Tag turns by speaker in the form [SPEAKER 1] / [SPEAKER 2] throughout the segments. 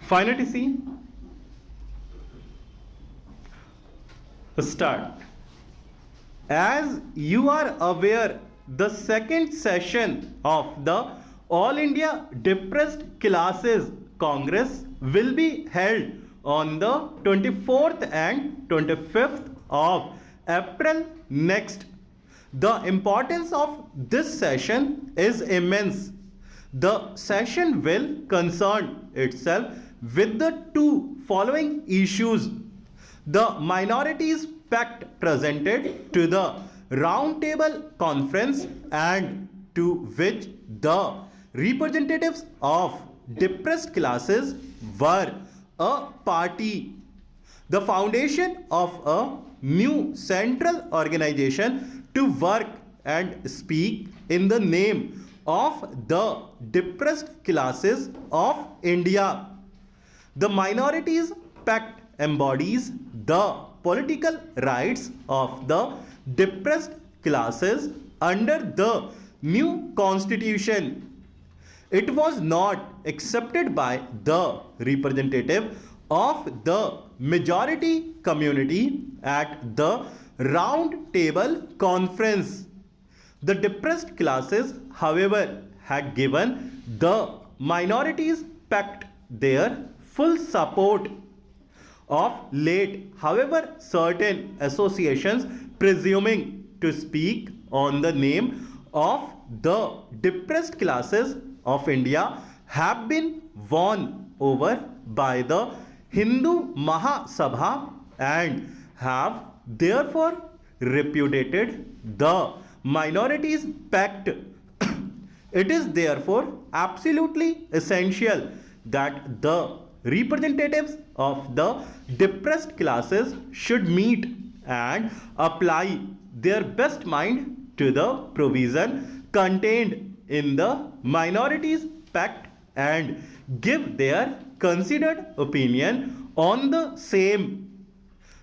[SPEAKER 1] Finally, see, start. As you are aware, the second session of the All India Depressed Classes Congress will be held on the 24th and 25th of April next. The importance of this session is immense. The session will concern itself with the two following issues: the Minorities Pact presented to the Round Table Conference and to which the representatives of depressed classes were a party; the foundation of a new central organization to work and speak in the name of the depressed classes of India. The Minorities Pact embodies the political rights of the depressed classes under the new constitution. It was not accepted by the representative of the majority community at the round table conference. The depressed classes, however, had given the Minorities Pact their full support. Of late, however, certain associations presuming to speak on the name of the depressed classes of India have been won over by the Hindu Mahasabha and have therefore repudiated the Minorities Pact. It is therefore absolutely essential that the representatives of the depressed classes should meet and apply their best mind to the provision contained in the Minorities Pact and give their considered opinion on the same.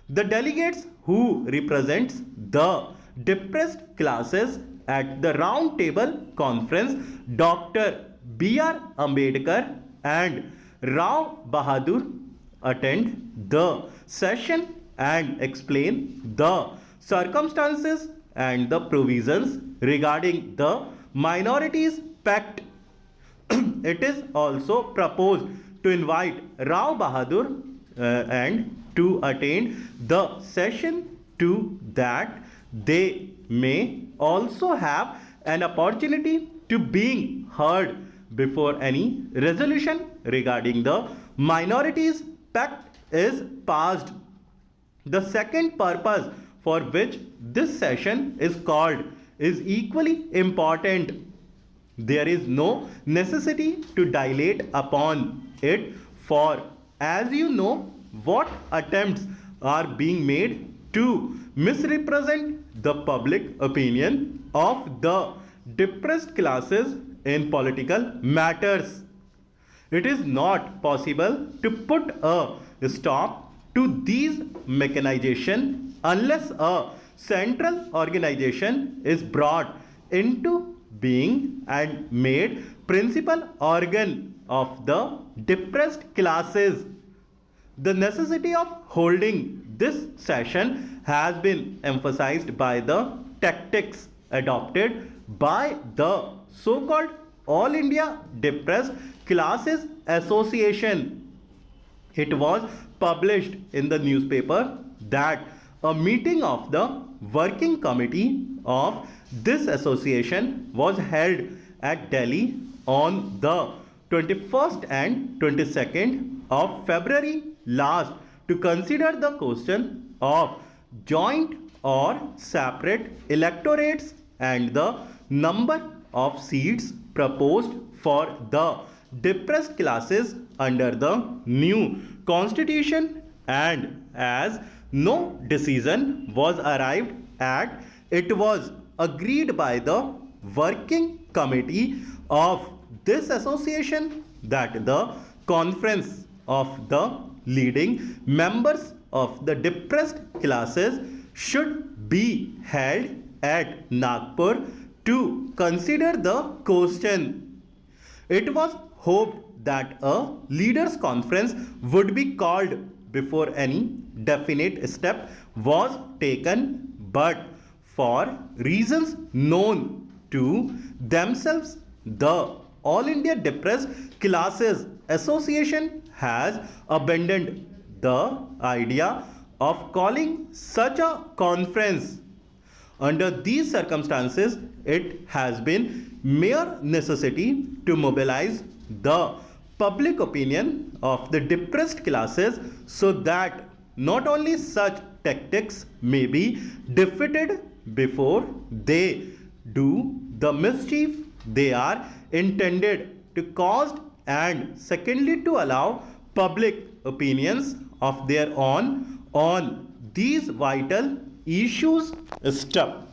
[SPEAKER 1] The delegates who represents the depressed classes at the round table conference, Dr. B.R. Ambedkar and Rao Bahadur, attend the session and explain the circumstances and the provisions regarding the Minorities Pact. It is also proposed to invite Rao Bahadur and to attend the session to that they may also have an opportunity to being heard before any resolution regarding the Minorities Pact is passed. The second purpose for which this session is called is equally important. There is no necessity to dilate upon it, for as you know, what attempts are being made to misrepresent the public opinion of the depressed classes in political matters. It is not possible to put a stop to these mechanization unless a central organization is brought into being and made principal organ of the depressed classes. The necessity of holding this session has been emphasized by the tactics adopted by the so-called All India Depressed Classes Association. It was published in the newspaper that a meeting of the working committee of this association was held at Delhi on the 21st and 22nd of February last to consider the question of joint or separate electorates and the number of seats proposed for the depressed classes under the new constitution, and as no decision was arrived at, it was agreed by the working committee of this association that the conference of the leading members of the depressed classes should be held at Nagpur to consider the question. It was hoped that a leaders conference would be called before any definite step was taken, but for reasons known to themselves, the All India Depressed Classes Association has abandoned the idea of calling such a conference. Under these circumstances, it has been mere necessity to mobilize the public opinion of the depressed classes so that not only such tactics may be defeated before they do the mischief they are intended to cause, and secondly to allow public opinions of their own on these vital issues stop.